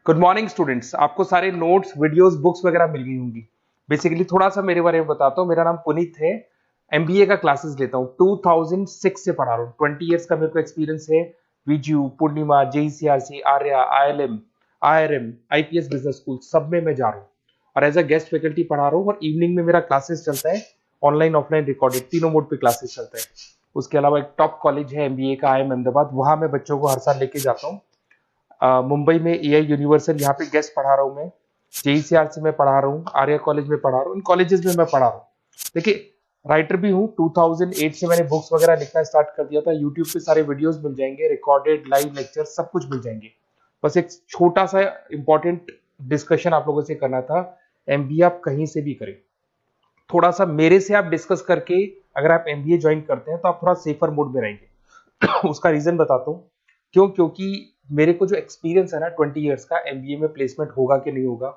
Good morning students. आपको सारे notes videos books वगैरह मिल गई होंगी। बेसिकली थोड़ा सा मेरे बारे में बताता हूँ। मेरा नाम पुनीत है। एमबीए का क्लासेस लेता हूँ। 2006 से पढ़ा रहा हूँ। 20 इयर्स का मेरे को एक्सपीरियंस है। VGU, Poornima, JECRC, Arya, ILM, IRM, IPS business school सब में मैं जा रहा हूँ और एज अ गेस्ट फैकल्टी पढ़ा रहा हूँ। और इवनिंग में मेरा क्लासेस चलता है, ऑनलाइन ऑफलाइन रिकॉर्डेड, तीनों मोड पे क्लासेस चलता है। उसके अलावा एक टॉप कॉलेज है एमबीए का, आईएम अहमदाबाद, वहां मैं बच्चों को हर साल लेके जाता हूँ। मुंबई में एआई यूनिवर्सल, यहाँ पे गेस्ट पढ़ा रहा हूँ मैं। जेईसीआरसी में पढ़ा रहा हूँ, आर्या कॉलेज में पढ़ा रहा हूँ। इन कॉलेजेस में मैं पढ़ा रहा हूँ। देखिए, राइटर भी हूँ। 2008 से मैंने बुक्स वगैरह लिखना स्टार्ट कर दिया था। यूट्यूब पे सारे वीडियोस मिल जाएंगे, रिकॉर्डेड लाइव लेक्चर सब कुछ मिल जाएंगे। बस एक छोटा सा इंपॉर्टेंट डिस्कशन आप लोगों से करना था। एमबीए आप कहीं से भी करें, थोड़ा सा मेरे से आप डिस्कस करके अगर आप एमबीए ज्वाइन करते हैं तो आप थोड़ा सेफर मोड में रहेंगे। उसका रीजन बताता हूँ क्यों। क्योंकि मेरे को जो एक्सपीरियंस है ना 20 इयर्स का, एमबीए में प्लेसमेंट होगा कि नहीं होगा,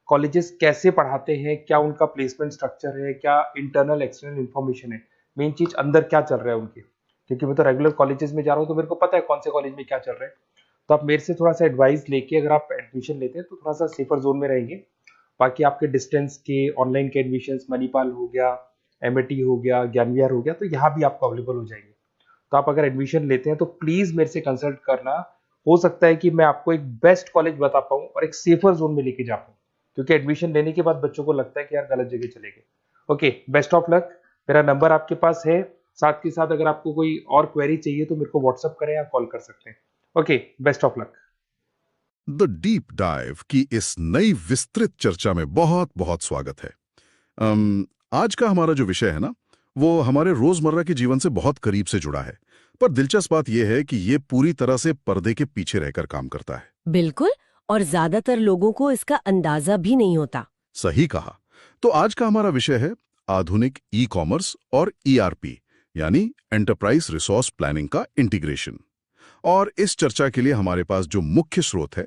कॉलेजेस कैसे पढ़ाते हैं, क्या उनका प्लेसमेंट स्ट्रक्चर है, क्या इंटरनल एक्सटर्नल इन्फॉर्मेशन है, मेन चीज अंदर क्या चल रहा है उनके। क्योंकि मैं तो रेगुलर कॉलेजेस में जा रहा हूँ तो मेरे को पता है कौन से कॉलेज में क्या चल रहा है। तो आप मेरे से थोड़ा सा एडवाइस लेके अगर आप एडमिशन लेते हैं तो थोड़ा सा सेफर जोन में रहेंगे। बाकी आपके डिस्टेंस के ऑनलाइन के एडमिशन, मणिपाल हो गया, एमएटी हो गया, ज्ञान विहार हो गया, तो यहाँ भी आपको अवेलेबल हो जाएंगे। तो आप अगर एडमिशन लेते हैं तो प्लीज मेरे से कंसल्ट करना। हो सकता है कि मैं आपको एक बेस्ट कॉलेज बता पाऊं और एक सेफर जोन में लेके जा पाऊं। क्योंकि एडमिशन लेने के बाद बच्चों को लगता है कि यार गलत जगह चले गए। Okay, best of luck. मेरा नंबर आपके पास है। साथ के साथ अगर आपको कोई और क्वेरी चाहिए तो मेरे को व्हाट्सअप करें या कॉल कर सकते हैं। Okay, best of luck. The deep dive की इस नई विस्तृत चर्चा में बहुत बहुत स्वागत है। आज का हमारा जो विषय है ना, वो हमारे रोजमर्रा के जीवन से बहुत करीब से जुड़ा है। पर दिलचस्प बात यह है कि ये पूरी तरह से पर्दे के पीछे रहकर काम करता है। बिल्कुल। और ज्यादातर लोगों को इसका अंदाजा भी नहीं होता। सही कहा। तो आज का हमारा विषय है आधुनिक ई कॉमर्स और ईआरपी, यानी एंटरप्राइज रिसोर्स प्लानिंग का इंटीग्रेशन। और इस चर्चा के लिए हमारे पास जो मुख्य स्रोत है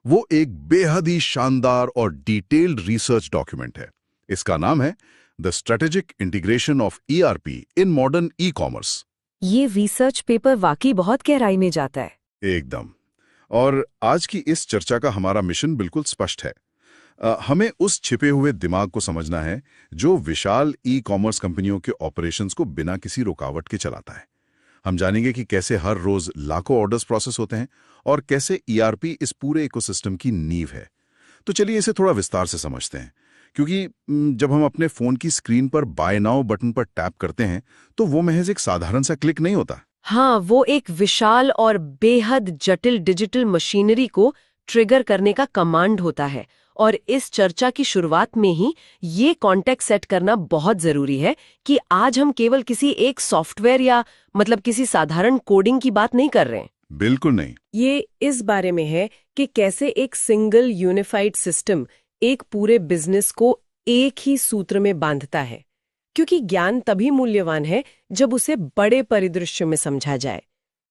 वो एक बेहद ही शानदार और डिटेल्ड रिसर्च डॉक्यूमेंट है। इसका नाम है the strategic integration of ERP in modern e commerce. ये रिसर्च पेपर वाकई बहुत गहराई में जाता है। एकदम। और आज की इस चर्चा का हमारा मिशन बिल्कुल स्पष्ट है। हमें उस छिपे हुए दिमाग को समझना है जो विशाल ई कॉमर्स कंपनियों के ऑपरेशंस को बिना किसी रुकावट के चलाता है। हम जानेंगे कि कैसे हर रोज लाखों ऑर्डर्स प्रोसेस होते हैं और कैसे ईआरपी इस पूरे इकोसिस्टम की नींव है। तो चलिए इसे थोड़ा विस्तार से समझते हैं। क्योंकि जब हम अपने फोन की स्क्रीन पर बाय नाउ बटन पर टैप करते हैं तो वो महज एक साधारण सा क्लिक नहीं होता। हाँ, वो एक विशाल और बेहद जटिल डिजिटल मशीनरी को ट्रिगर करने का कमांड होता है। और इस चर्चा की शुरुआत में ही ये कॉन्टेक्स्ट सेट करना बहुत जरूरी है कि आज हम केवल किसी एक सॉफ्टवेयर या किसी साधारण कोडिंग की बात नहीं कर रहे हैं। बिल्कुल नहीं। ये इस बारे में है कि कैसे एक सिंगल यूनिफाइड सिस्टम एक पूरे बिजनेस को एक ही सूत्र में बांधता है। क्योंकि ज्ञान तभी मूल्यवान है जब उसे बड़े परिदृश्य में समझा जाए।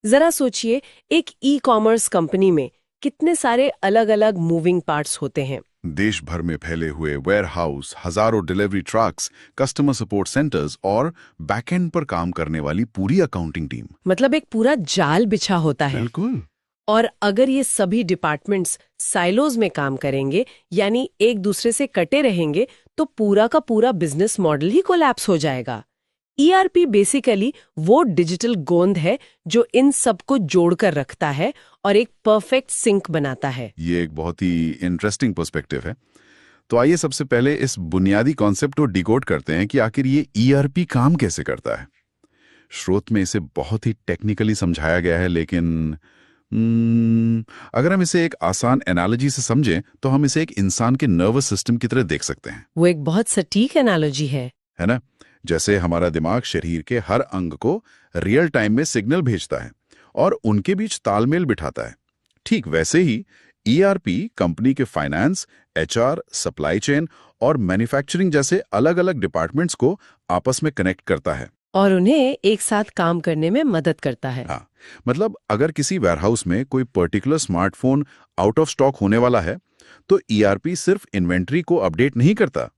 जरा सोचिए, एक ई कॉमर्स कंपनी में कितने सारे अलग अलग मूविंग पार्ट्स होते हैं। देश भर में फैले हुए वेयरहाउस, हजारों delivery trucks, customer support centres और बैकएंड पर काम करने वाली पूरी अकाउंटिंग टीम। एक पूरा जाल बिछा होता है। बिल्कुल। और अगर ये सभी डिपार्टमेंट्स साइलोज में काम करेंगे, यानी एक दूसरे से कटे रहेंगे, तो पूरा का पूरा बिजनेस मॉडल ही कोलैप्स हो जाएगा। ईआरपी बेसिकली वो डिजिटल गोंद है जो इन सबको जोड़कर रखता है और एक परफेक्ट सिंक बनाता है। ये एक बहुत ही इंटरेस्टिंग पर्सपेक्टिव है। तो आइए सबसे पहले इस बुनियादी कॉन्सेप्ट को डिकोड करते हैं कि आखिर ये ईआरपी काम कैसे करता है। स्रोत में इसे बहुत ही टेक्निकली समझाया गया है, लेकिन अगर हम इसे एक आसान एनालॉजी से समझें तो हम इसे एक इंसान के नर्वस सिस्टम की तरह देख सकते हैं। वो एक बहुत सटीक एनालॉजी है ना? जैसे हमारा दिमाग शरीर के हर अंग को रियल टाइम में सिग्नल भेजता है और उनके बीच तालमेल बिठाता है, ठीक वैसे ही ईआरपी कंपनी के फाइनेंस, एचआर, सप्लाई चेन और मैन्युफैक्चरिंग जैसे अलग अलग डिपार्टमेंट्स को आपस में कनेक्ट करता है और उन्हें एक साथ काम करने में मदद करता है। हाँ, मतलब अगर किसी वेयरहाउस में कोई particular smartphone out of stock होने वाला है तो ईआरपी सिर्फ इन्वेंट्री को अपडेट नहीं करता,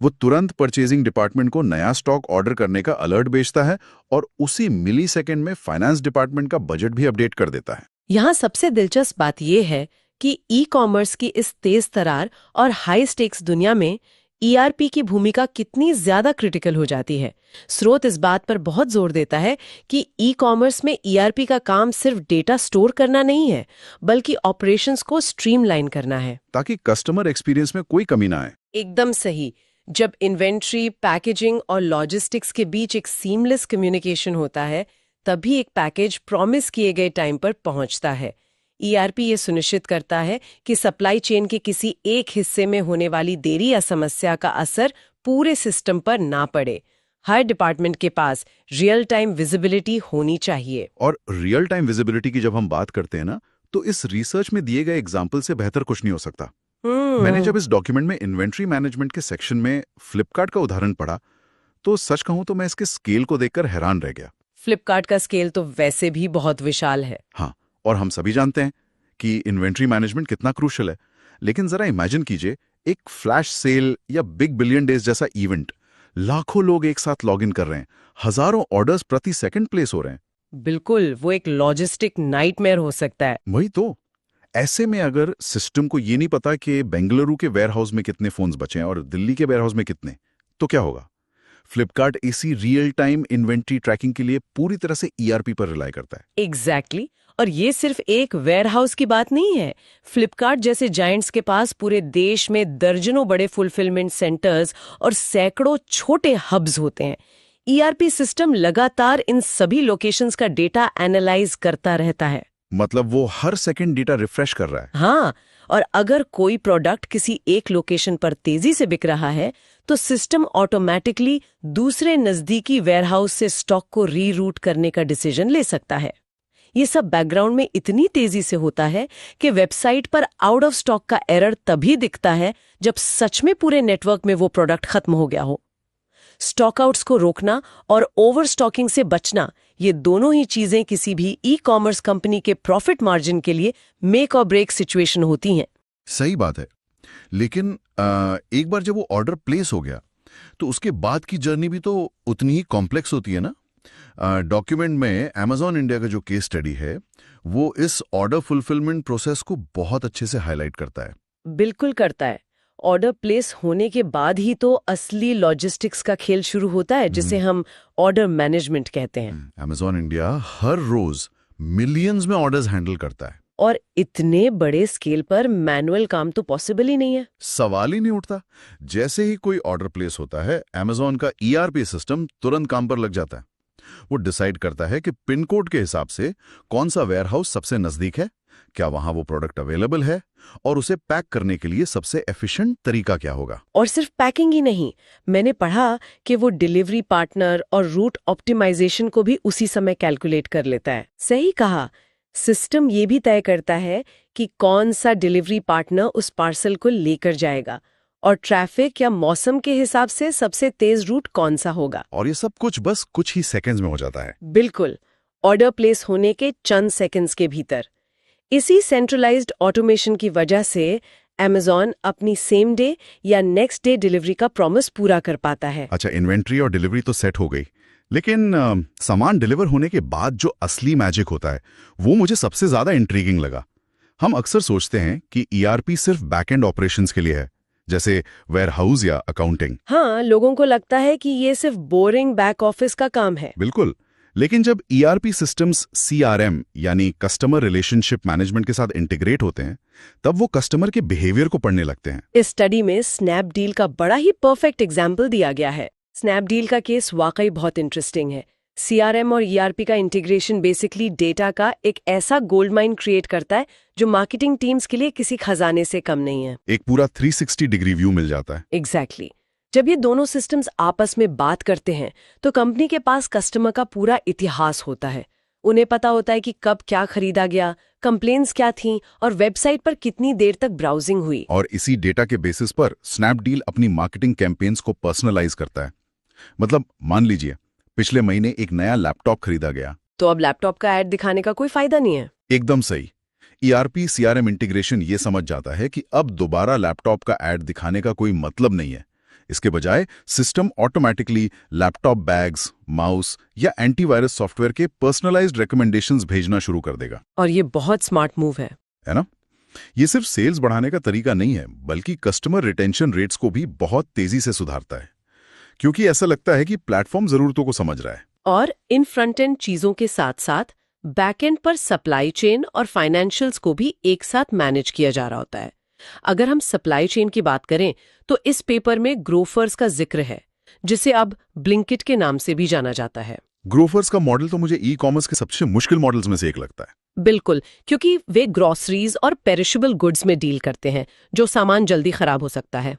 वो तुरंत परचेजिंग डिपार्टमेंट को नया स्टॉक ऑर्डर करने का अलर्ट भेजता है और उसी मिलीसेकंड में फाइनेंस डिपार्टमेंट का बजट भी अपडेट कर देता है। यहाँ सबसे दिलचस्प बात यह है कि ई कॉमर्स की इस तेज तरार और हाई स्टेक्स दुनिया में ईआरपी की भूमिका कितनी ज्यादा क्रिटिकल हो जाती है। स्रोत इस बात पर बहुत जोर देता है कि ई कॉमर्स में ईआरपी का काम सिर्फ डेटा स्टोर करना नहीं है, बल्कि ऑपरेशंस को स्ट्रीमलाइन करना है, ताकि कस्टमर एक्सपीरियंस में कोई कमी ना आए। एकदम सही। जब इन्वेंट्री, पैकेजिंग और लॉजिस्टिक्स के बीच एक सीमलेस कम्युनिकेशन होता है, तभी एक पैकेज प्रॉमिस किए गए टाइम पर पहुंचता है। ईआरपी ये सुनिश्चित करता है कि सप्लाई चेन के किसी एक हिस्से में होने वाली देरी या समस्या का असर पूरे सिस्टम पर ना पड़े। हर डिपार्टमेंट के पास रियल टाइम विजिबिलिटी होनी चाहिए। और रियल टाइम विजिबिलिटी की जब हम बात करते हैं ना, तो इस रिसर्च में दिए गए एग्जाम्पल से बेहतर कुछ नहीं हो सकता। मैंने जब इस डॉक्यूमेंट में इन्वेंट्री मैनेजमेंट के सेक्शन में फ्लिपकार्ट का उदाहरण पढ़ा, तो सच कहूं तो मैं इसके स्केल को देखकर हैरान रह गया। फ्लिपकार्ट का स्केल तो वैसे भी बहुत विशाल है। हाँ, और हम सभी जानते हैं कि इन्वेंट्री मैनेजमेंट कितना क्रूशियल है। लेकिन जरा इमेजिन कीजिए, एक फ्लैश सेल या बिग बिलियन डेज जैसा इवेंट, लाखों लोग एक साथ लॉगिन कर रहे हैं, हजारों ऑर्डर्स प्रति सेकंड प्लेस हो रहे हैं। बिल्कुल, वो एक लॉजिस्टिक नाइटमेयर हो सकता है। वही तो। ऐसे में अगर सिस्टम को ये नहीं पता कि बेंगलुरु के वेयरहाउस में कितने फोन्स बचे हैं और दिल्ली के वेयरहाउस में कितने, तो क्या होगा? फ्लिपकार्ट इसी रियल टाइम इन्वेंट्री ट्रैकिंग के लिए पूरी तरह से ईआरपी पर रिलाई करता है। एग्जैक्टली। और ये सिर्फ एक वेयरहाउस की बात नहीं है। फ्लिपकार्ट जैसे जायंट्स के पास पूरे देश में दर्जनों बड़े फुलफिलमेंट सेंटर्स और सैकड़ों छोटे हब्स होते हैं। ईआरपी सिस्टम लगातार इन सभी लोकेशंस का डेटा एनालाइज करता रहता है। मतलब वो हर सेकंड डेटा रिफ्रेश कर रहा है। हाँ, और अगर कोई प्रोडक्ट किसी एक लोकेशन पर तेजी से बिक रहा है, तो सिस्टम ऑटोमेटिकली दूसरे नजदीकी वेयरहाउस से स्टॉक को रीरूट करने का डिसीजन ले सकता है। ये सब बैकग्राउंड में इतनी तेजी से होता है कि वेबसाइट पर आउट ऑफ स्टॉक का एरर तभी दिखता है जब सच में पूरे नेटवर्क में वो प्रोडक्ट खत्म हो गया हो। स्टॉकआउट्स को रोकना और ओवर स्टॉकिंग से बचना, ये दोनों ही चीजें किसी भी ई कॉमर्स कंपनी के प्रॉफिट मार्जिन के लिए मेक और ब्रेक सिचुएशन होती हैं। सही बात है। लेकिन एक बार जब वो ऑर्डर प्लेस हो गया, तो उसके बाद की जर्नी भी तो उतनी ही कॉम्प्लेक्स होती है ना। डॉक्यूमेंट में अमेज़न इंडिया का जो केस स्टडी है, वो इस ऑर्डर फुलफिलमेंट प्रोसेस को बहुत अच्छे से हाईलाइट करता है। बिल्कुल करता है। ऑर्डर प्लेस होने के बाद ही तो असली लॉजिस्टिक्स का खेल शुरू होता है, जिसे हम ऑर्डर मैनेजमेंट कहते हैं। अमेज़न इंडिया हर रोज मिलियंस में ऑर्डर्स हैंडल करता है, और इतने बड़े स्केल पर मैनुअल काम तो पॉसिबल ही नहीं है। सवाल ही नहीं उठता। जैसे ही कोई ऑर्डर प्लेस होता है, अमेज़न का ईआरपी सिस्टम तुरंत काम पर लग जाता है। वो डिसाइड करता है कि पिन कोड के हिसाब से कौन सा वेयरहाउस सबसे नजदीक है, क्या वहां वो प्रोडक्ट अवेलेबल है, और उसे पैक करने के लिए सबसे एफिशिएंट तरीका क्या होगा। और सिर्फ पैकिंग ही नहीं, मैंने पढ़ा कि वो डिलीवरी पार्टनर और रूट ऑप्टिमाइजेशन को भी उसी समय कैलकुलेट कर लेता है। सही कहा, सिस्टम ये भी तय करता है कि कौन सा डिलीवरी पार्टनर उस पार्सल को लेकर जाएगा और ट्रैफिक या मौसम के हिसाब से सबसे तेज रूट कौन सा होगा। और ये सब कुछ बस कुछ ही सेकंड्स में हो जाता है। बिल्कुल, ऑर्डर प्लेस होने के चंद सेकंड्स के भीतर। इसी सेंट्रलाइज्ड ऑटोमेशन की वजह से अमेज़न अपनी सेम डे या नेक्स्ट डे डिलीवरी का प्रॉमिस पूरा कर पाता है। अच्छा, इन्वेंट्री और डिलीवरी तो सेट हो गई, लेकिन सामान डिलीवर होने के बाद जो असली मैजिक होता है, वो मुझे सबसे ज्यादा इंट्रीगिंग लगा। हम अक्सर सोचते हैं कि ईआरपी सिर्फ बैकएंड ऑपरेशंस के लिए है, जैसे वेयरहाउस या अकाउंटिंग। हाँ, लोगों को लगता है कि ये सिर्फ बोरिंग बैक ऑफिस का काम है। बिल्कुल, लेकिन जब ईआरपी सिस्टम्स सीआरएम यानी कस्टमर रिलेशनशिप मैनेजमेंट के साथ इंटीग्रेट होते हैं, तब वो कस्टमर के बिहेवियर को पढ़ने लगते हैं। इस स्टडी में स्नैपडील का बड़ा ही परफेक्ट एग्जाम्पल दिया गया है। स्नैपडील का केस वाकई बहुत इंटरेस्टिंग है। सीआरएम और ईआरपी का इंटीग्रेशन बेसिकली डेटा का एक ऐसा गोल्ड माइन क्रिएट करता है जो मार्केटिंग टीम्स के लिए किसी खजाने से कम नहीं है। एक पूरा 360 डिग्री व्यू मिल जाता है। एग्जैक्टली। जब ये दोनों सिस्टम्स आपस में बात करते हैं, तो कंपनी के पास कस्टमर का पूरा इतिहास होता है। उन्हें पता होता है कि कब क्या खरीदा गया, कंप्लेंट्स क्या थीं और वेबसाइट पर कितनी देर तक ब्राउजिंग हुई। और इसी डेटा के बेसिस पर स्नैपडील अपनी मार्केटिंग कैंपेन्स को पर्सनलाइज करता है। मतलब मान लीजिए पिछले महीने एक नया लैपटॉप खरीदा गया, तो अब लैपटॉप का ऐड दिखाने का कोई फायदा नहीं है। एकदम सही। ईआरपी सीआरएम इंटीग्रेशन ये समझ जाता है कि अब दोबारा लैपटॉप का ऐड दिखाने का कोई मतलब नहीं है। इसके बजाय system automatically laptop bags, mouse या एंटीवायरस सॉफ्टवेयर के पर्सनलाइज्ड रिकमेंडेशंस भेजना शुरू कर देगा। और ये बहुत स्मार्ट मूव है ना? ये सिर्फ सेल्स बढ़ाने का तरीका नहीं है, बल्कि कस्टमर रिटेंशन रेट्स को भी बहुत तेजी से सुधारता है, क्योंकि ऐसा लगता है कि प्लेटफॉर्म जरूरतों को समझ रहा है। और इन फ्रंट एंड चीजों के साथ साथ बैक एंड पर सप्लाई चेन और फाइनेंशियल्स को भी एक साथ मैनेज किया जा रहा होता है। अगर हम सप्लाई चेन की बात करें तो इस पेपर में ग्रोफर्स का जिक्र है, जिसे अब ब्लिंकिट के नाम से भी जाना जाता है। ग्रोफर्स का मॉडल तो मुझे ई कॉमर्स के सबसे मुश्किल मॉडल्स में से एक लगता है। बिल्कुल, क्योंकि वे ग्रोसरीज और पेरिशेबल गुड्स में डील करते हैं, जो सामान जल्दी खराब हो सकता है।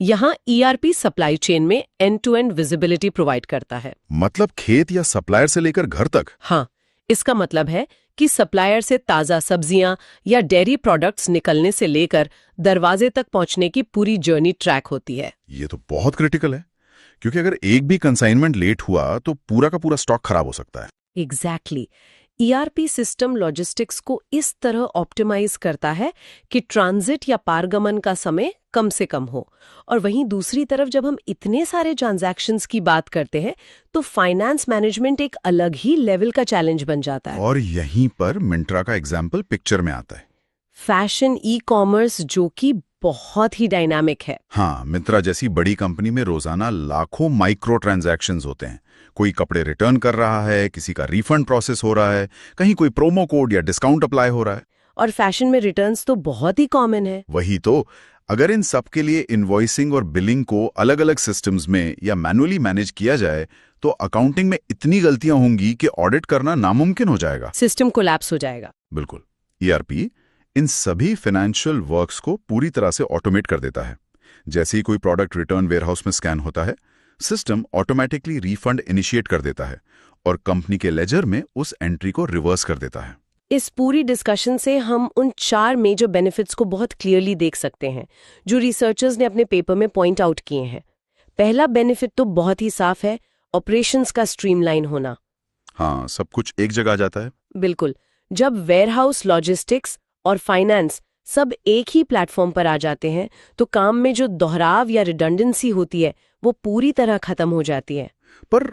यहाँ ईआरपी सप्लाई चेन में end to end visibility provide करता है। मतलब खेत या सप्लायर से लेकर घर तक? हाँ, इसका मतलब है कि सप्लायर से ताज़ा सब्जियां या डेयरी प्रोडक्ट्स निकलने से लेकर दरवाजे तक पहुंचने की पूरी जर्नी ट्रैक होती है। ये तो बहुत क्रिटिकल है, क्योंकि अगर एक भी कंसाइनमेंट लेट हुआ तो पूरा का पूरा स्टॉक खराब हो सकता है। एग्जैक्टली। ईआरपी सिस्टम लॉजिस्टिक्स को इस तरह ऑप्टिमाइज करता है कि ट्रांजिट या पारगमन का समय कम से कम हो। और वहीं दूसरी तरफ जब हम इतने सारे ट्रांजैक्शंस की बात करते हैं तो फाइनेंस मैनेजमेंट एक अलग ही लेवल का चैलेंज बन जाता है। और यहीं पर मिंत्रा का एग्जाम्पल पिक्चर में आता है। फैशन ई कॉमर्स जो कि बहुत ही डायनामिक है। हाँ, मिंत्रा जैसी बड़ी कंपनी में रोजाना लाखों माइक्रो ट्रांजैक्शंस होते हैं। कोई कपड़े रिटर्न कर रहा है, किसी का रिफंड प्रोसेस हो रहा है, कहीं कोई प्रोमो कोड या डिस्काउंट अप्लाई हो रहा है। और फैशन में रिटर्न्स तो बहुत ही कॉमन है। वही तो, अगर इन सब के लिए इनवॉइसिंग और बिलिंग को अलग अलग सिस्टम्स में या मैनुअली मैनेज किया जाए तो अकाउंटिंग में इतनी गलतियां होंगी कि ऑडिट करना नामुमकिन हो जाएगा। सिस्टम कोलैप्स हो जाएगा। बिल्कुल। ईआरपी इन सभी फाइनेंशियल वर्क्स को पूरी तरह से ऑटोमेट कर देता है। जैसे ही कोई प्रोडक्ट रिटर्न वेयरहाउस में स्कैन होता है, सिस्टम ऑटोमेटिकली रिफंड इनिशिएट कर देता है और कंपनी के लेजर में उस एंट्री को रिवर्स कर देता है। इस पूरी डिस्कशन से हम उन 4 मेजर बेनिफिट्स को बहुत क्लियरली देख सकते हैं जो रिसर्चर्स ने अपने पेपर में पॉइंट आउट किए हैं। पहला बेनिफिट तो बहुत ही साफ है, ऑपरेशंस का स्ट्रीमलाइन होना। हाँ, सब कुछ एक जगह आ जाता है। बिल्कुल। जब वेयरहाउस, लॉजिस्टिक्स और फाइनेंस सब एक ही प्लेटफॉर्म पर आ जाते हैं तो काम में जो दोहराव या रिडंडेंसी होती है वो पूरी तरह खत्म हो जाती है। पर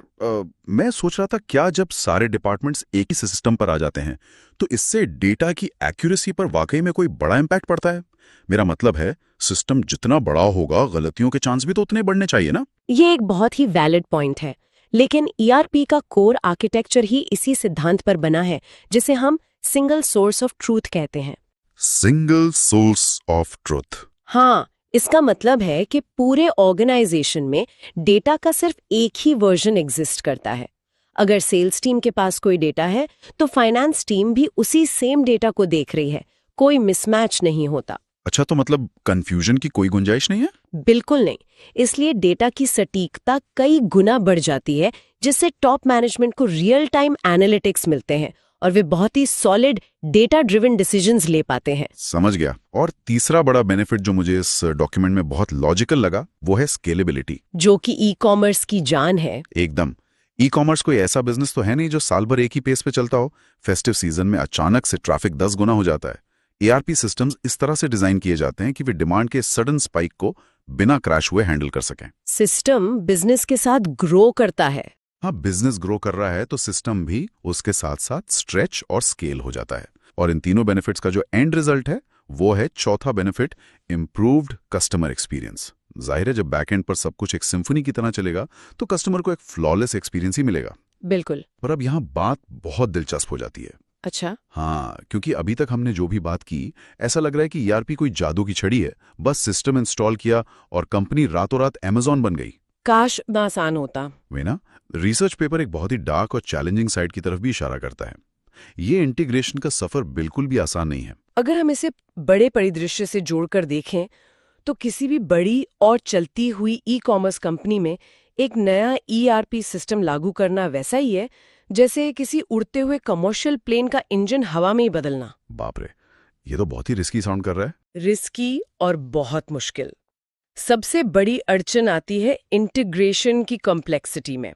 मैं सोच रहा था, क्या जब सारे डिपार्टमेंट्स एक ही सिस्टम पर आ जाते हैं तो इससे डेटा की एक्यूरेसी पर वाकई में कोई बड़ा इम्पैक्ट पड़ता है? मेरा मतलब है, सिस्टम जितना बड़ा होगा गलतियों के चांस भी तो उतने बढ़ने चाहिए ना। ये एक बहुत ही वैलिड पॉइंट है, लेकिन ईआरपी का कोर आर्किटेक्चर ही इसी सिद्धांत पर बना है, जिसे हम सिंगल सोर्स ऑफ ट्रूथ कहते हैं। Single source of truth. हाँ, इसका मतलब है कि पूरे ऑर्गेनाइजेशन में डेटा का सिर्फ एक ही वर्जन एग्जिस्ट करता है। अगर सेल्स टीम के पास कोई डेटा है तो फाइनेंस टीम भी उसी सेम डेटा को देख रही है, कोई मिसमैच नहीं होता। अच्छा, तो मतलब कंफ्यूजन की कोई गुंजाइश नहीं है? बिल्कुल नहीं। इसलिए डेटा की सटीकता कई गुना बढ़ जाती है, जिससे टॉप मैनेजमेंट को रियल टाइम एनालिटिक्स मिलते हैं और वे बहुत ही सॉलिड डेटा ड्रिवन डिसीजंस ले पाते हैं। समझ गया। और तीसरा बड़ा बेनिफिट जो मुझे इस डॉक्यूमेंट में बहुत लॉजिकल लगा वो है स्केलेबिलिटी, जो कि ई कॉमर्स की जान है। एकदम। ई कॉमर्स कोई ऐसा बिजनेस तो है नहीं जो साल भर एक ही पेस पे चलता हो। फेस्टिव सीजन में अचानक से ट्रैफिक 10 गुना हो जाता है। एआरपी सिस्टम्स इस तरह से डिजाइन किए जाते हैं कि वे डिमांड के सडन स्पाइक को बिना क्रैश हुए हैंडल कर सकें। सिस्टम बिजनेस के साथ ग्रो करता है। हाँ, बिजनेस ग्रो कर रहा है तो सिस्टम भी उसके साथ साथ स्ट्रेच और स्केल हो जाता है। और इन तीनों बेनिफिट्स का जो एंड रिजल्ट है वो है चौथा बेनिफिट, इंप्रूव्ड कस्टमर एक्सपीरियंस। जाहिर है, जब बैकएंड पर सब कुछ एक सिम्फनी की तरह चलेगा तो कस्टमर को एक फ्लॉलेस एक्सपीरियंस ही मिलेगा। बिल्कुल। पर अब यहाँ बात बहुत दिलचस्प हो जाती है। अच्छा। हाँ, क्योंकि अभी तक हमने जो भी बात की, ऐसा लग रहा है कि ईआरपी कोई जादू की छड़ी है। बस सिस्टम इंस्टॉल किया और कंपनी रातों रात अमेज़न बन गई। काश इतना आसान होता। वे ना, रिसर्च पेपर एक बहुत ही डार्क और चैलेंजिंग साइड की तरफ भी इशारा करता है। ये इंटीग्रेशन का सफर बिल्कुल भी आसान नहीं है। अगर हम इसे बड़े परिदृश्य से जोड़कर देखें तो किसी भी बड़ी और चलती हुई ई कॉमर्स कंपनी में एक नया ईआरपी सिस्टम लागू करना वैसा ही है जैसे किसी उड़ते हुए कमर्शियल प्लेन का इंजन हवा में ही बदलना। बाप रे, ये तो बहुत ही रिस्की साउंड कर रहा है। रिस्की और बहुत मुश्किल। सबसे बड़ी अड़चन आती है इंटीग्रेशन की कॉम्प्लेक्सिटी में।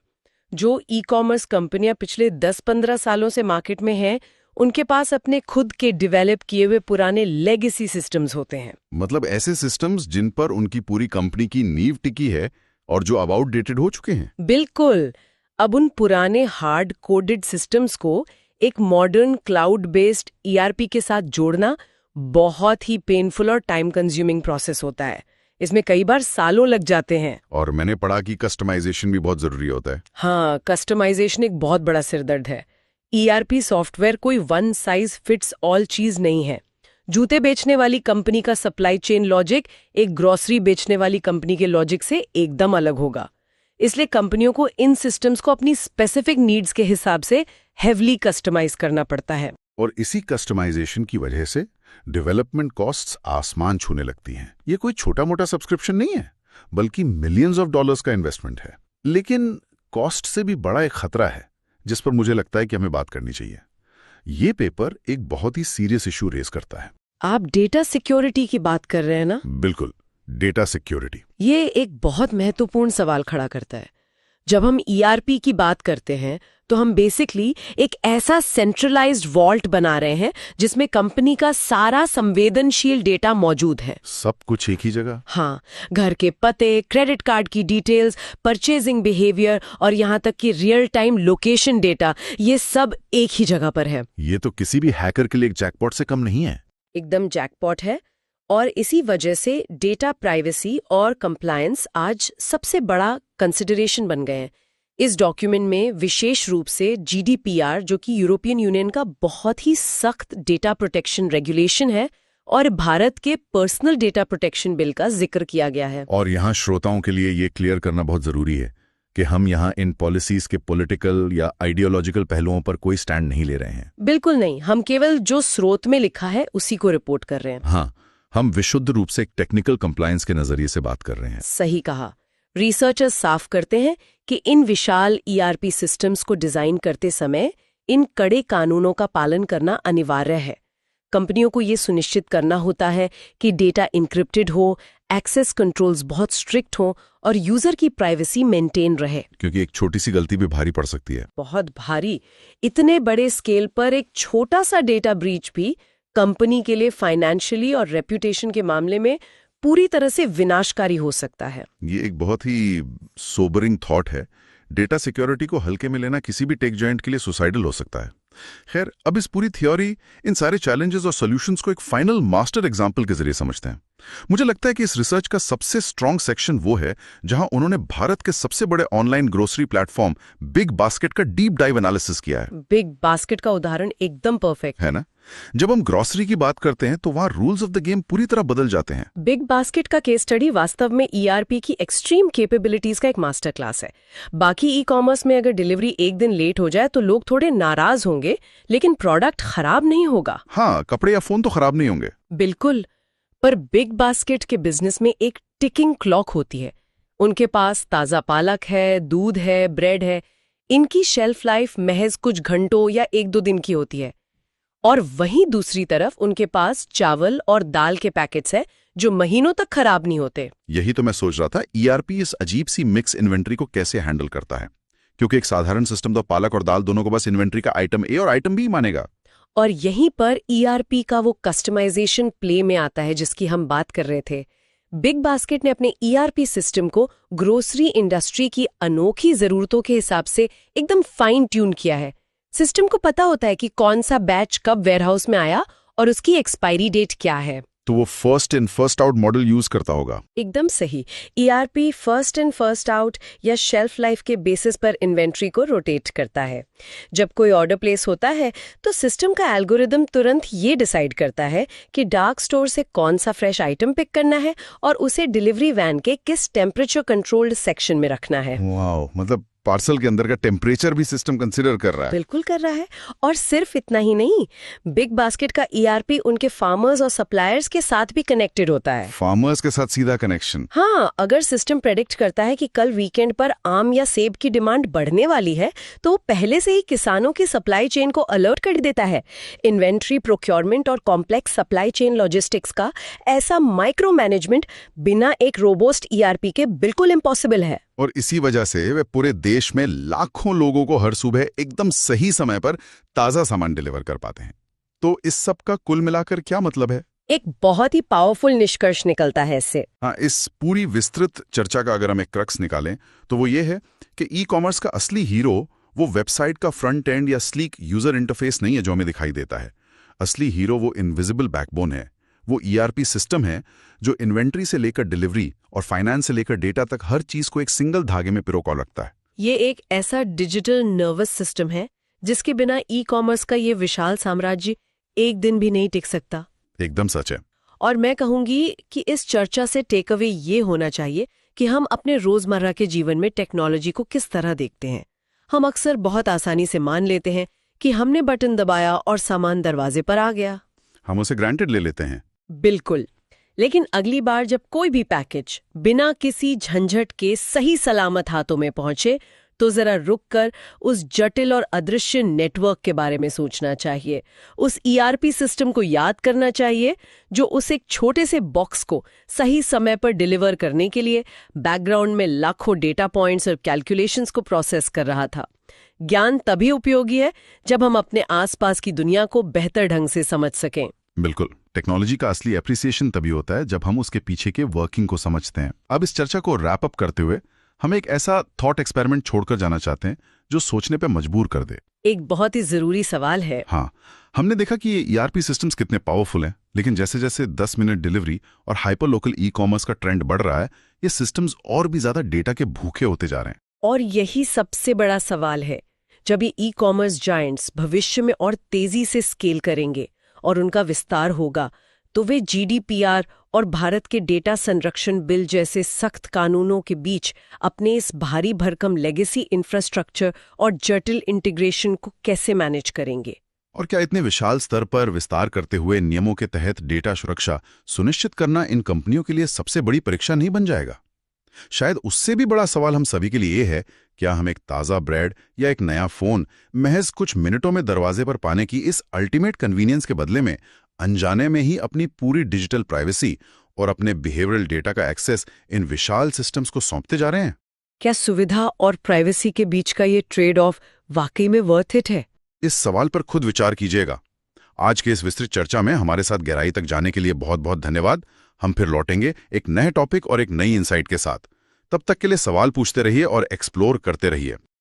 जो ई कॉमर्स कंपनियां पिछले 10-15 सालों से मार्केट में हैं, उनके पास अपने खुद के डेवलप किए हुए पुराने लेगेसी सिस्टम्स होते हैं। मतलब ऐसे सिस्टम्स जिन पर उनकी पूरी कंपनी की नींव टिकी है और जो अब आउटडेटेड हो चुके हैं। बिल्कुल। अब उन पुराने हार्ड कोडेड सिस्टम्स को एक मॉडर्न क्लाउड बेस्ड ईआरपी के साथ जोड़ना बहुत ही पेनफुल और टाइम कंज्यूमिंग प्रोसेस होता है। इसमें कई बार सालों लग जाते हैं। और मैंने पढ़ा कि कस्टमाइजेशन भी बहुत जरूरी होता है। हाँ, कस्टमाइजेशन एक बहुत बड़ा सिरदर्द है। ईआरपी सॉफ्टवेयर कोई वन साइज फिट्स ऑल चीज नहीं है। जूते बेचने वाली कंपनी का सप्लाई चेन लॉजिक एक ग्रोसरी बेचने वाली कंपनी के लॉजिक से एकदम अलग होगा। इसलिए कंपनियों को इन सिस्टम्स को अपनी स्पेसिफिक नीड्स के हिसाब से हेवली कस्टमाइज करना पड़ता है। और इसी कस्टमाइजेशन की वजह से डेवलपमेंट कॉस्ट्स आसमान छूने लगती हैं। ये कोई छोटा मोटा सब्सक्रिप्शन नहीं है, बल्कि मिलियंस ऑफ डॉलर्स का इन्वेस्टमेंट है। लेकिन कॉस्ट से भी बड़ा एक खतरा है जिस पर मुझे लगता है कि हमें बात करनी चाहिए। ये पेपर एक बहुत ही सीरियस इशू रेज करता है। आप डेटा सिक्योरिटी की बात कर रहे हैं ना? बिल्कुल, डेटा सिक्योरिटी। ये एक बहुत महत्वपूर्ण सवाल खड़ा करता है। जब हम ईआरपी की बात करते हैं तो हम बेसिकली एक ऐसा सेंट्रलाइज्ड वॉल्ट बना रहे हैं जिसमें कंपनी का सारा संवेदनशील डेटा मौजूद है। सब कुछ एक ही जगह? हाँ, घर के पते, क्रेडिट कार्ड की डिटेल्स, परचेजिंग बिहेवियर और यहाँ तक कि रियल टाइम लोकेशन डेटा, ये सब एक ही जगह पर है। ये तो किसी भी हैकर के लिए एक जैकपॉट से कम नहीं है। एकदम जैकपॉट है। और इसी वजह से डेटा प्राइवेसी और कंप्लायंस आज सबसे बड़ा कंसिडरेशन बन गए हैं। इस डॉक्यूमेंट में विशेष रूप से जीडीपीआर, जो कि यूरोपियन यूनियन का बहुत ही सख्त डेटा प्रोटेक्शन रेगुलेशन है, और भारत के पर्सनल डेटा प्रोटेक्शन बिल का जिक्र किया गया है। और यहाँ श्रोताओं के लिए ये क्लियर करना बहुत जरूरी है कि हम यहाँ इन पॉलिसीज के पॉलिटिकल या आइडियोलॉजिकल पहलुओं पर कोई स्टैंड नहीं ले रहे हैं। बिल्कुल नहीं, हम केवल जो स्रोत में लिखा है उसी को रिपोर्ट कर रहे हैं। हाँ, हम विशुद्ध रूप से एक टेक्निकल कंप्लायंस के नजरिए से बात कर रहे हैं। सही कहा। रिसर्चर्स साफ करते हैं कि इन विशाल ईआरपी सिस्टम्स को डिजाइन करते समय इन कड़े कानूनों का पालन करना अनिवार्य है। कंपनियों को ये सुनिश्चित करना होता है कि डेटा इंक्रिप्टेड हो, एक्सेस कंट्रोल्स बहुत स्ट्रिक्ट हो और यूजर की प्राइवेसी मेंटेन रहे। क्योंकि एक छोटी सी गलती भी भारी पड़ सकती है। बहुत भारी। इतने बड़े स्केल पर एक छोटा सा डेटा ब्रीच भी कंपनी के लिए फाइनेंशियली और रेप्यूटेशन के मामले में पूरी तरह से विनाशकारी हो सकता है। ये एक बहुत ही सोबरिंग थॉट है। डेटा सिक्योरिटी को हल्के में लेना किसी भी टेक जॉइंट के लिए सुसाइडल हो सकता है। खैर, अब इस पूरी थ्योरी, इन सारे चैलेंजेस और सॉल्यूशंस को एक फाइनल मास्टर एग्जाम्पल के जरिए समझते हैं। मुझे लगता है कि इस रिसर्च का सबसे स्ट्रॉन्ग सेक्शन वो है जहां उन्होंने भारत के सबसे बड़े online grocery platform big basket का डीप डाइव एनालिसिस किया है। बिग बास्केट का उदाहरण एकदम परफेक्ट है ना? जब हम ग्रोसरी की बात करते हैं तो वहां रूल्स ऑफ द गेम पूरी तरह बदल जाते हैं। बिग बास्केट का केस स्टडी वास्तव में ईआरपी की एक्सट्रीम कैपेबिलिटीज का एक मास्टर क्लास है। बाकी ई कॉमर्स में अगर डिलीवरी एक दिन लेट हो जाए तो लोग थोड़े नाराज होंगे, लेकिन प्रोडक्ट खराब नहीं होगा। हाँ, कपड़े या फोन तो खराब नहीं होंगे। बिल्कुल। पर बिग बास्केट के बिजनेस में एक टिकिंग क्लॉक होती है। उनके पास ताजा पालक है, दूध है, ब्रेड है। इनकी शेल्फ लाइफ महज कुछ घंटों या एक दो दिन की होती है। और वहीं दूसरी तरफ उनके पास चावल और दाल के पैकेट्स हैं जो महीनों तक खराब नहीं होते। यही तो मैं सोच रहा था, ईआरपी इस अजीब सी मिक्स इन्वेंट्री को कैसे हैंडल करता है। क्योंकि एक साधारण सिस्टम तो पालक और दाल दोनों को बस इन्वेंट्री का आइटम ए और आइटम बी मानेगा। और यहीं पर ईआरपी का वो कस्टमाइजेशन प्ले में आता है जिसकी हम बात कर रहे थे। बिग बास्केट ने अपने ईआरपी सिस्टम को ग्रोसरी इंडस्ट्री की अनोखी जरूरतों के हिसाब से एकदम फाइन ट्यून किया है। सिस्टम को पता होता है कि कौन सा बैच कब वेयरहाउस में आया और उसकी एक्सपायरी डेट क्या है। तो वो first in first out model use करता होगा। एकदम सही। ERP first in first out या शेल्फ लाइफ के बेसिस पर इन्वेंट्री को रोटेट करता है। जब कोई ऑर्डर प्लेस होता है तो सिस्टम का एल्गोरिदम तुरंत ये डिसाइड करता है कि डार्क स्टोर से कौन सा फ्रेश आइटम पिक करना है और उसे डिलीवरी वैन के किस टेम्परेचर कंट्रोल्ड सेक्शन में रखना है। वाओ, मतलब पार्सल के अंदर का टेम्परेचर भी सिस्टम कंसीडर कर रहा है। बिल्कुल कर रहा है। और सिर्फ इतना ही नहीं, बिग बास्केट का ईआरपी उनके फार्मर्स और सप्लायर्स के साथ भी कनेक्टेड होता है। फार्मर्स के साथ सीधा कनेक्शन? हाँ, अगर सिस्टम प्रेडिक्ट करता है कि कल वीकेंड पर आम या सेब की डिमांड बढ़ने वाली है तो पहले से ही किसानों की सप्लाई चेन को अलर्ट कर देता है। इन्वेंट्री, प्रोक्योरमेंट और कॉम्प्लेक्स सप्लाई चेन लॉजिस्टिक्स का ऐसा माइक्रो मैनेजमेंट बिना एक रोबोस्ट ईआरपी के बिल्कुल इम्पॉसिबल है। और इसी वजह से वे पूरे देश में लाखों लोगों को हर सुबह एकदम सही समय पर ताजा सामान डिलीवर कर पाते हैं। तो इस सब का कुल मिलाकर क्या मतलब है? एक बहुत ही पावरफुल निष्कर्ष निकलता है इससे। हाँ, इस पूरी विस्तृत चर्चा का अगर हम एक क्रक्स निकालें तो वो ये है कि ई कॉमर्स का असली हीरो वो वेबसाइट का फ्रंट एंड या स्लीक यूजर इंटरफेस नहीं है जो हमें दिखाई देता है। असली हीरो वो इनविजिबल बैकबोन है, वो ईआरपी सिस्टम है जो इन्वेंट्री से लेकर डिलीवरी और फाइनेंस से लेकर डेटा तक हर चीज को एक सिंगल धागे में पिरो कर रखता है। ये एक ऐसा डिजिटल नर्वस सिस्टम है जिसके बिना ई कॉमर्स का ये विशाल साम्राज्य एक दिन भी नहीं टिक सकता। एकदम सच है। और मैं कहूंगी कि इस चर्चा से टेक अवे ये होना चाहिए कि हम अपने रोजमर्रा के जीवन में टेक्नोलॉजी को किस तरह देखते हैं। हम अक्सर बहुत आसानी से मान लेते हैं कि हमने बटन दबाया और सामान दरवाजे पर आ गया। हम उसे ग्रांटेड ले लेते हैं। बिल्कुल। लेकिन अगली बार जब कोई भी पैकेज बिना किसी झंझट के सही सलामत हाथों में पहुंचे तो जरा रुककर उस जटिल और अदृश्य नेटवर्क के बारे में सोचना चाहिए। उस ईआरपी सिस्टम को याद करना चाहिए जो उस एक छोटे से बॉक्स को सही समय पर डिलीवर करने के लिए बैकग्राउंड में लाखों डेटा पॉइंट्स और कैलकुलेशंस को प्रोसेस कर रहा था। ज्ञान तभी उपयोगी है जब हम अपने आसपास की दुनिया को बेहतर ढंग से समझ सकें। बिल्कुल। टेक्नोलॉजी का असली एप्रिसिएशन तभी होता है जब हम उसके पीछे के वर्किंग को समझते हैं। अब इस चर्चा को रैप अप करते हुए हम एक ऐसा थॉट एक्सपेरिमेंट छोड़कर जाना चाहते हैं जो सोचने पे मजबूर कर दे। एक बहुत ही जरूरी सवाल है। हाँ, हमने देखा कि ये ईआरपी सिस्टम्स कितने पावरफुल हैं, लेकिन जैसे जैसे 10 मिनट डिलीवरी और हाइपर लोकल ई कॉमर्स का ट्रेंड बढ़ रहा है, ये सिस्टम्स और भी ज्यादा डेटा के भूखे होते जा रहे हैं। और यही सबसे बड़ा सवाल है। जब ये ई कॉमर्स जायंट्स भविष्य में और तेजी से स्केल करेंगे और उनका विस्तार होगा तो वे जीडीपीआर और भारत के डेटा संरक्षण बिल जैसे सख्त कानूनों के बीच अपने इस भारी भरकम लेगेसी इंफ्रास्ट्रक्चर और जटिल इंटीग्रेशन को कैसे मैनेज करेंगे। और क्या इतने विशाल स्तर पर विस्तार करते हुए नियमों के तहत डेटा सुरक्षा सुनिश्चित करना इन कंपनियों के लिए सबसे बड़ी परीक्षा नहीं बन जाएगा? शायद उससे भी बड़ा सवाल हम सभी के लिए ये है, क्या हम एक ताज़ा ब्रेड या एक नया फोन महज कुछ मिनटों में दरवाजे पर पाने की इस अल्टीमेट कन्वीनियंस के बदले में अनजाने में ही अपनी पूरी डिजिटल प्राइवेसी और अपने बिहेवियरल डेटा का एक्सेस इन विशाल सिस्टम्स को सौंपते जा रहे हैं? क्या सुविधा और प्राइवेसी के बीच का ये ट्रेड ऑफ वाकई में वर्थ इट है? इस सवाल पर खुद विचार कीजिएगा। आज के इस विस्तृत चर्चा में हमारे साथ गहराई तक जाने के लिए बहुत बहुत धन्यवाद। हम फिर लौटेंगे एक नए टॉपिक और एक नई इंसाइट के साथ। तब तक के लिए सवाल पूछते रहिए और एक्सप्लोर करते रहिए।